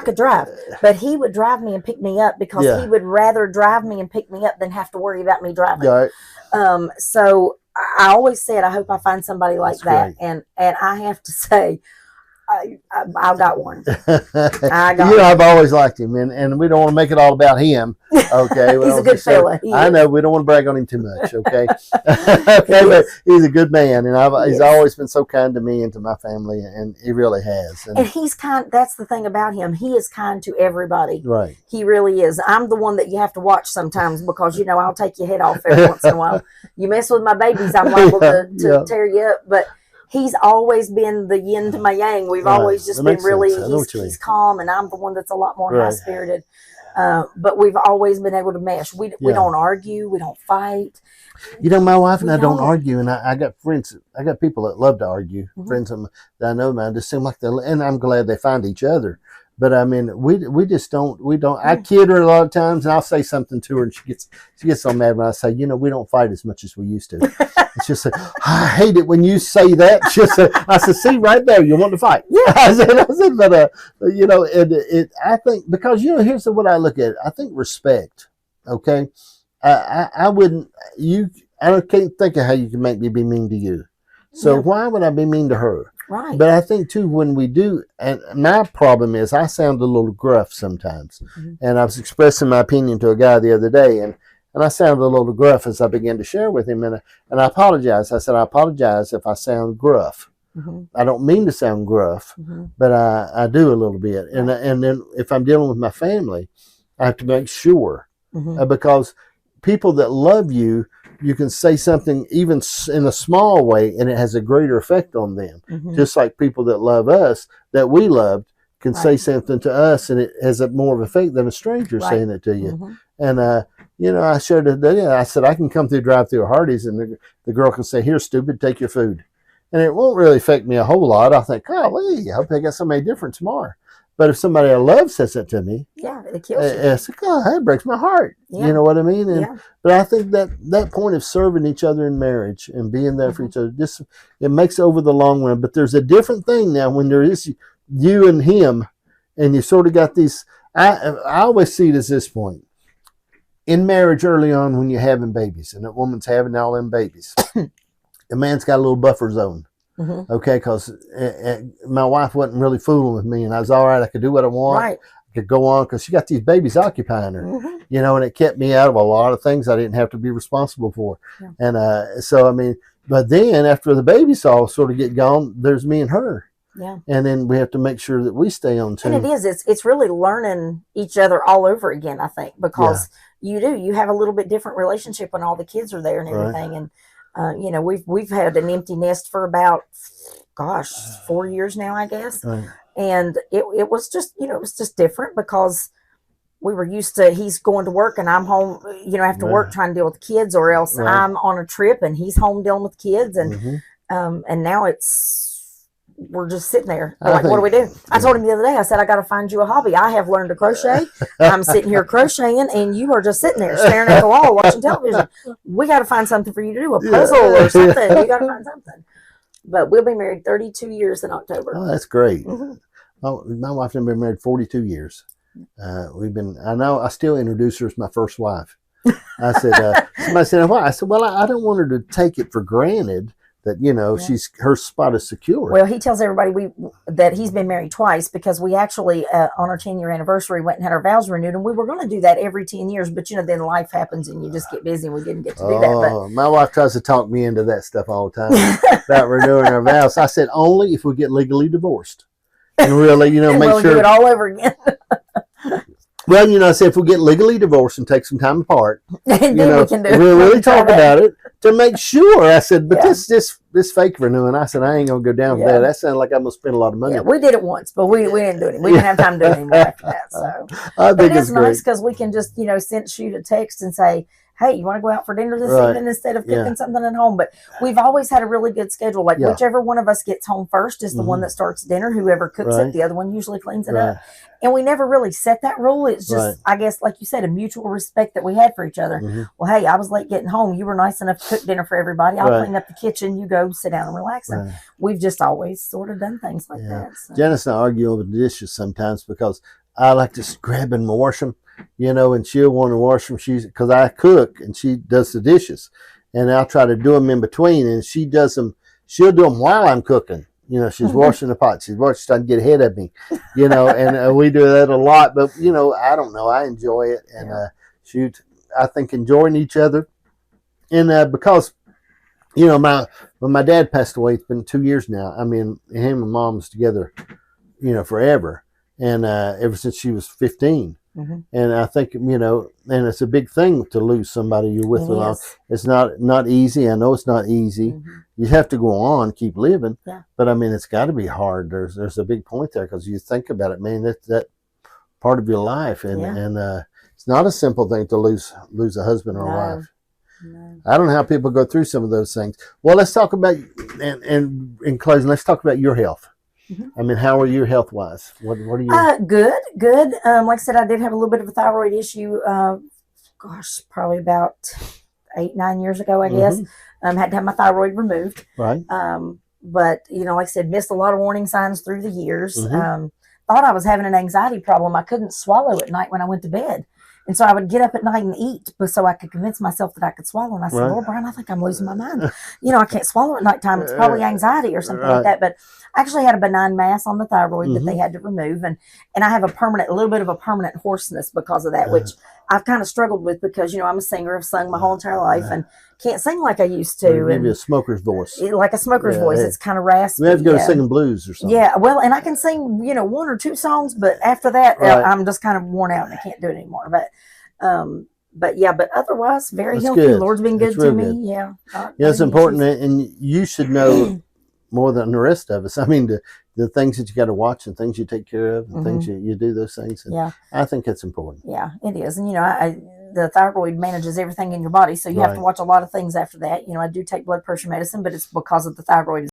could drive, but he would drive me and pick me up because he would rather drive me and pick me up than have to worry about me driving. Right. So I always said, I hope I find somebody like that. And I have to say, I got one. I've always liked him, and we don't want to make it all about him. Okay, he's a good fella. I know we don't want to brag on him too much. Okay, but he's a good man, and he's always been so kind to me and to my family, and he really has. And he's kind. That's the thing about him. He is kind to everybody. Right. He really is. I'm the one that you have to watch sometimes because I'll take your head off every once in a while. You mess with my babies, I'm liable to tear you up, but. He's always been the yin to my yang. We've always just been really, he's calm, and I'm the one that's a lot more high-spirited. But we've always been able to mesh. We don't argue. We don't fight. My wife and I don't argue, and I got friends. I got people that love to argue. Friends that I know, man, just seem like and I'm glad they find each other. But I mean, we just don't. I kid her a lot of times, and I'll say something to her, and she gets so mad when I say, we don't fight as much as we used to. She'll say, I hate it when you say that. She'll say, I said, see right there, you want to fight. Yeah. I said, but I think because here's what I look at. I think respect. Okay, I wouldn't. I can't think of how you can make me be mean to you. So why would I be mean to her? Right. But I think, too, when we do, and my problem is I sound a little gruff sometimes. And I was expressing my opinion to a guy the other day, and I sounded a little gruff as I began to share with him. And I apologize. I said, I apologize if I sound gruff. I don't mean to sound gruff, but I do a little bit. And then if I'm dealing with my family, I have to make sure. Because people that love you, you can say something even in a small way, and it has a greater effect on them. Just like people that love us, that we loved, can say something to us, and it has a more of effect than a stranger saying it to you. And I shared it today. I said I can come through, drive through a Hardee's, and the girl can say, "Here, stupid, take your food," and it won't really affect me a whole lot. I think, golly, I hope I got somebody different tomorrow. But if somebody I love says it to me, it kills you. It's like, that breaks my heart. You know what I mean? But I think that point of serving each other in marriage and being there for each other, it makes it over the long run. But there's a different thing now when there is you and him, and you sort of got these. I always see it as this point in marriage early on when you're having babies, and that woman's having all them babies. The man's got a little buffer zone. Okay, because my wife wasn't really fooling with me, and I was all right. I could do what I want. I could go on because she got these babies occupying her, and it kept me out of a lot of things I didn't have to be responsible for. And so, I mean, but then after the babies all sort of get gone, there's me and her. And then we have to make sure that we stay on tune. And it's really learning each other all over again, I think, because you have a little bit different relationship when all the kids are there and everything. And we've had an empty nest for about 4 years now, I guess. And it was just it was just different because we were used to he's going to work and I'm home after work trying to deal with the kids, or else I'm on a trip and he's home dealing with kids, and now we're just sitting there like, what do we do? I told him the other day, I said, I got to find you a hobby. I have learned to crochet. I'm sitting here crocheting, and you are just sitting there staring at the wall watching television. We got to find something for you to do, a puzzle or something. You got to find something. But we'll be married 32 years in October. Oh, that's great. My wife and I have been married 42 years. I still introduce her as my first wife. I said, somebody said, why? I said, well, I don't want her to take it for granted that her spot is secure. Well, he tells everybody that he's been married twice, because we actually on our 10-year anniversary went and had our vows renewed, and we were going to do that every 10 years, but then life happens and you just get busy, and we didn't get to do that. But my wife tries to talk me into that stuff all the time about renewing our vows. I said only if we get legally divorced, and really make we'll sure do it all over again. Well, I said if we get legally divorced and take some time apart, we can do it. We'll really talk about it to make sure. I said, but this fake renewing, I said, I ain't going to go down with that. That sounded like I'm going to spend a lot of money. Yeah, we did it once, but we didn't do it. We didn't have time to do it anymore after that. So I think it's nice because we can just, shoot a text and say, hey, you want to go out for dinner this evening instead of cooking something at home? But we've always had a really good schedule. Like whichever one of us gets home first is the one that starts dinner. Whoever cooks it, the other one usually cleans it up. And we never really set that rule. It's just, I guess, like you said, a mutual respect that we had for each other. Well, hey, I was late getting home. You were nice enough to cook dinner for everybody. I'll clean up the kitchen. You go sit down and relax. And we've just always sort of done things like that. So. Janice and I argue over the dishes sometimes because I like to grab and wash them, and she'll want to wash them. Because I cook and she does the dishes, and I'll try to do them in between, and she does them. She'll do them while I'm cooking. She's washing the pot. She's trying to get ahead of me, and we do that a lot. But I don't know. I enjoy it, and I think enjoying each other, and because when my dad passed away, it's been 2 years now. I mean, him and Mom was together, forever, and ever since she was 15. Mm-hmm. And I think, and it's a big thing to lose somebody you're with. It's not easy. I know it's not easy. Mm-hmm. You have to go on, keep living. Yeah. But I mean, it's got to be hard. There's a big point there, because you think about it, man, that part of your life, and it's not a simple thing to lose a husband or wife. No. I don't know how people go through some of those things. Well, let's talk about, and in closing, let's talk about your health. Mm-hmm. I mean, how are you health wise? What are you? Good. Like I said, I did have a little bit of a thyroid issue. Probably about 8-9 years ago, I guess. Had to have my thyroid removed. Right. But like I said, missed a lot of warning signs through the years. Mm-hmm. Thought I was having an anxiety problem. I couldn't swallow at night when I went to bed. And so I would get up at night and eat, so I could convince myself that I could swallow. And I said, Lord, Brian, I think I'm losing my mind. I can't swallow at nighttime. It's probably anxiety or something like that. But I actually had a benign mass on the thyroid that they had to remove. And I have a little bit of a permanent hoarseness because of that, which I've kind of struggled with because, I'm a singer. I've sung my whole entire life and can't sing like I used to. Maybe a smoker's voice. Like a smoker's voice. It's kind of raspy. We have to go singing blues or something. Yeah, well, and I can sing, 1 or 2 songs, but after that, I'm just kind of worn out and I can't do it anymore. But otherwise, very healthy. Good. Lord's been good to me. Good. Yeah. It's important, and you should know more than the rest of us. I mean, the things that you got to watch and things you take care of and things you do those things. And I think that's important. Yeah, it is. And, the thyroid manages everything in your body. So you have to watch a lot of things after that. I do take blood pressure medicine, but it's because of the thyroid